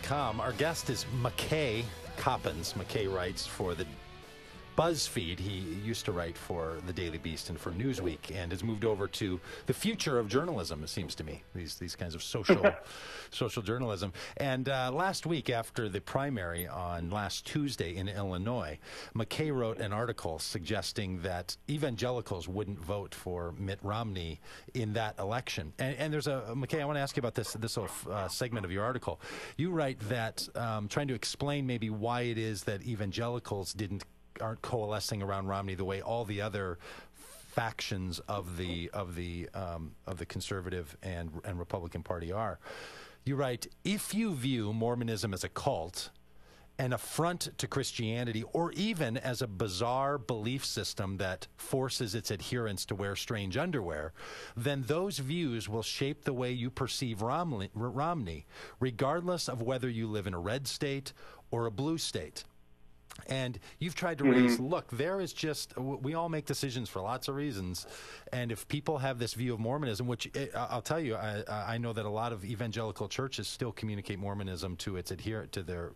com. Our guest is McKay Coppins. McKay writes for the BuzzFeed. He used to write for the Daily Beast and for Newsweek, and has moved over to the future of journalism, it seems to me, these kinds of social journalism. And last week, after the primary on last Tuesday in Illinois, McKay wrote an article suggesting that evangelicals wouldn't vote for Mitt Romney in that election. And there's McKay, I want to ask you about this little segment of your article. You write that, trying to explain maybe why it is that evangelicals aren't coalescing around Romney the way all the other factions of the conservative and Republican Party are. You write, if you view Mormonism as a cult, an affront to Christianity, or even as a bizarre belief system that forces its adherents to wear strange underwear, then those views will shape the way you perceive Romney, regardless of whether you live in a red state or a blue state. And you've tried to raise, look, there is just, we all make decisions for lots of reasons. And if people have this view of Mormonism, which I'll tell you, I know that a lot of evangelical churches still communicate Mormonism to their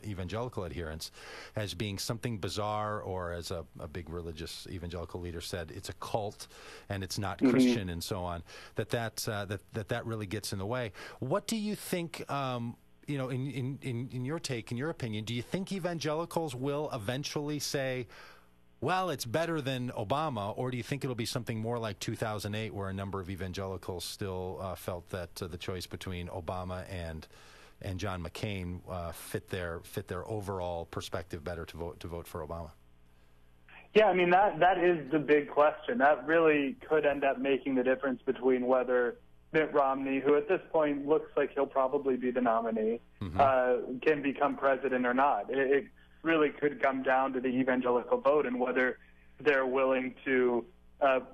evangelical adherents as being something bizarre, or as a big religious evangelical leader said, it's a cult and it's not Christian and so on, that really gets in the way. What do you think, in your take, in your opinion, do you think evangelicals will eventually say, well, it's better than Obama, or do you think it'll be something more like 2008, where a number of evangelicals still felt that the choice between Obama and John McCain fit their overall perspective better to vote for Obama? Yeah, I mean, that is the big question. That really could end up making the difference between whether Mitt Romney, who at this point looks like he'll probably be the nominee, can become president or not. It really could come down to the evangelical vote and whether they're willing to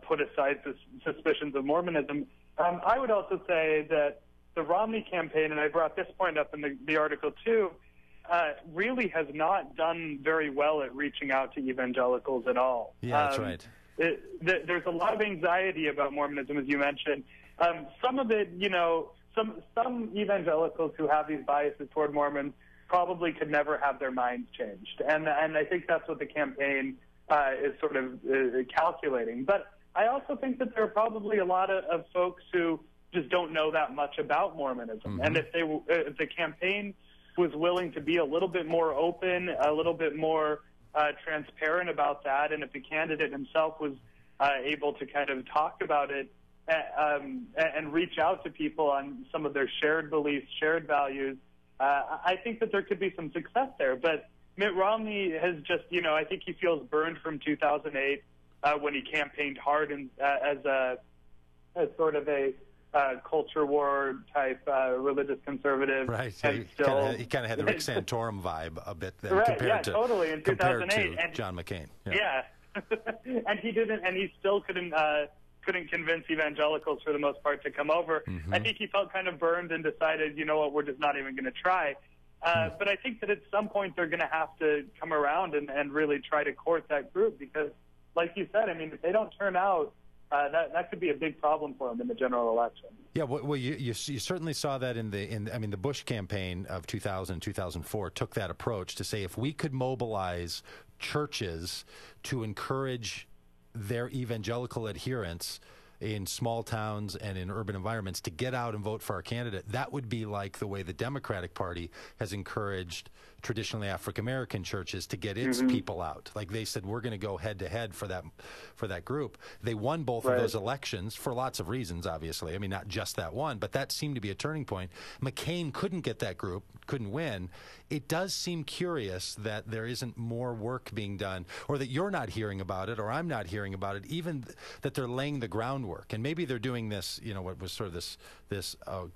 put aside suspicions of Mormonism. I would also say that the Romney campaign, and I brought this point up in the article too, really has not done very well at reaching out to evangelicals at all. Yeah, that's right. There's a lot of anxiety about Mormonism, as you mentioned. Some of it, some evangelicals who have these biases toward Mormons probably could never have their minds changed. And I think that's what the campaign is sort of calculating. But I also think that there are probably a lot of folks who just don't know that much about Mormonism. And if the campaign was willing to be a little bit more open, a little bit more transparent about that, and if the candidate himself was able to kind of talk about it, and reach out to people on some of their shared beliefs, shared values, I think that there could be some success there. But Mitt Romney has just, I think he feels burned from 2008 when he campaigned hard as sort of a culture war type religious conservative. Right. And he kind of had the Rick Santorum vibe a bit then, right, compared totally, in 2008. to John McCain. Yeah. And he still couldn't convince evangelicals for the most part to come over. I think he felt kind of burned and decided, you know what, we're just not even going to try. But I think that at some point they're going to have to come around and really try to court that group because, like you said, I mean, if they don't turn out, that could be a big problem for them in the general election. Yeah, well, you certainly saw that in the Bush campaign of 2000 2004 took that approach to say if we could mobilize churches to encourage their evangelical adherents in small towns and in urban environments to get out and vote for our candidate, that would be like the way the Democratic Party has encouraged traditionally African-American churches to get its people out. Like they said, we're going to go head-to-head for that group. They won both of those elections for lots of reasons, obviously. I mean, not just that one, but that seemed to be a turning point. McCain couldn't get that group, couldn't win. It does seem curious that there isn't more work being done, or that you're not hearing about it, or I'm not hearing about it, even that they're laying the groundwork. And maybe they're doing this, what was sort of this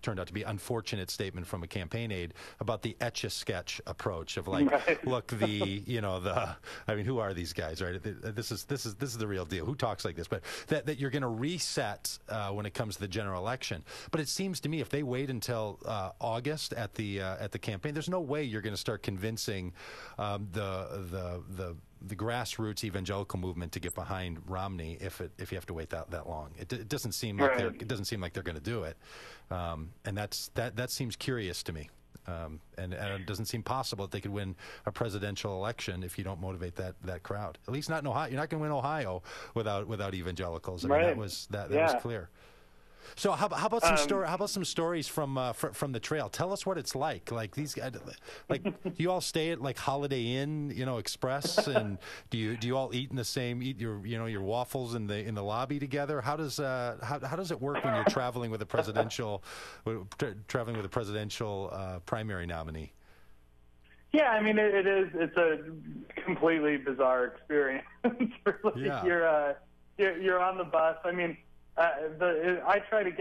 turned out to be unfortunate statement from a campaign aide about the Etch-a-Sketch approach of like, look, I mean, who are these guys, right? This is the real deal. Who talks like this? But that you're going to reset when it comes to the general election. But it seems to me if they wait until August at the campaign, there's no way you're going to start convincing the grassroots evangelical movement to get behind Romney if you have to wait that long. It doesn't seem like they're going to do it, and that seems curious to me. And it doesn't seem possible that they could win a presidential election if you don't motivate that crowd. At least not in Ohio. You're not going to win Ohio without evangelicals. I mean, that was clear. So how about some stories from the trail? Tell us what it's like. Like these guys, do you all stay at like Holiday Inn, Express, and do you all eat your waffles in the lobby together? How does it work when you're traveling with a presidential primary nominee? Yeah, I mean it's a completely bizarre experience. You're on the bus. I mean. I try to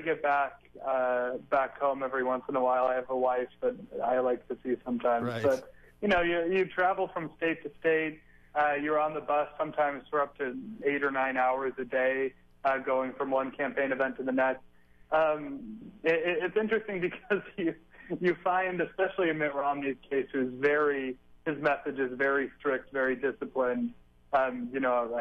get back home every once in a while. I have a wife that I like to see sometimes. Right. But you travel from state to state. You're on the bus sometimes for up to 8 or 9 hours a day, going from one campaign event to the next. It's interesting because you find, especially in Mitt Romney's case, his message is very strict, very disciplined. I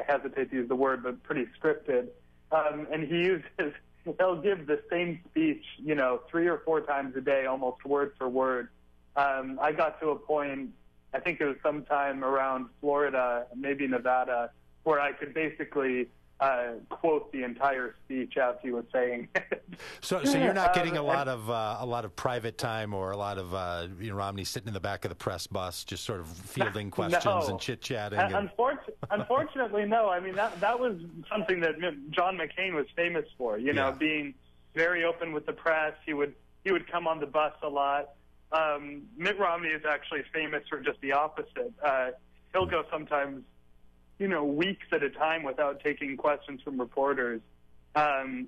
hesitate to use the word, but pretty scripted. And he'll give the same speech, 3 or 4 times a day, almost word for word. I got to a point, I think it was sometime around Florida, maybe Nevada, where I could basically quote the entire speech as he was saying it. So you're not getting a lot of private time or a lot of Romney sitting in the back of the press bus, just sort of fielding questions and chit chatting. Unfortunately, no. I mean that was something that John McCain was famous for. Being very open with the press. He would come on the bus a lot. Mitt Romney is actually famous for just the opposite. He'll go sometimes, weeks at a time without taking questions from reporters. And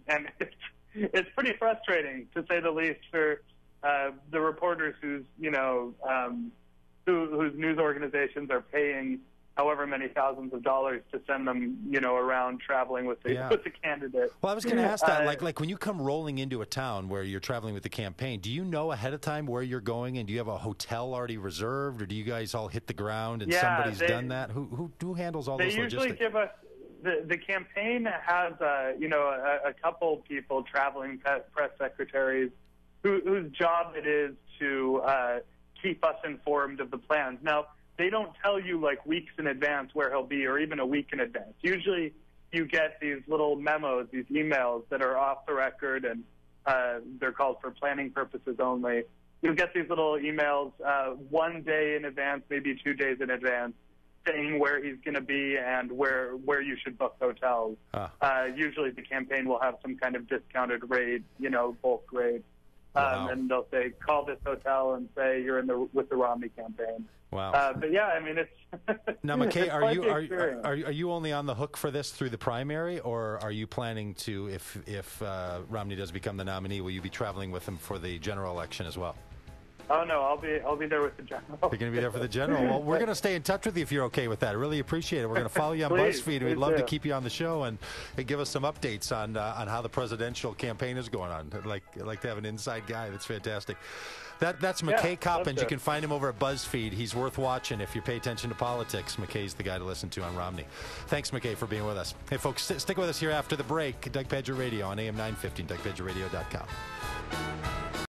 it's pretty frustrating, to say the least, for the reporters whose news organizations are paying however many thousands of dollars to send them, around traveling with the candidate. Well, I was going to ask that, like when you come rolling into a town where you're traveling with the campaign, do you know ahead of time where you're going, and do you have a hotel already reserved, or do you guys all hit the ground and somebody's done that? Who handles all those logistics? They usually give us. The campaign has, a couple people, traveling press secretaries, whose job it is to keep us informed of the plans. Now, they don't tell you like weeks in advance where he'll be, or even a week in advance. Usually you get these little memos, these emails that are off the record, and they're called for planning purposes only. You'll get these little emails 1 day in advance, maybe 2 days in advance, saying where he's going to be and where you should book hotels. Usually the campaign will have some kind of discounted rate, bulk rate. And they'll say, call this hotel and say you're with the Romney campaign. Wow. But yeah, I mean, it's now, McKay, are you only on the hook for this through the primary, or are you planning to, if Romney does become the nominee, will you be traveling with him for the general election as well? Oh no, I'll be there with the general. You're going to be there for the general. Well, we're going to stay in touch with you if you're okay with that. I really appreciate it. We're going to follow you on BuzzFeed. We'd love to keep you on the show and give us some updates on how the presidential campaign is going on. I'd like to have an inside guy. That's fantastic. That's McKay Coppins. You can find him over at BuzzFeed. He's worth watching if you pay attention to politics. McKay's the guy to listen to on Romney. Thanks, McKay, for being with us. Hey, folks, stick with us here after the break. Doug Pagitt Radio on AM 950, DougPagittRadio.com.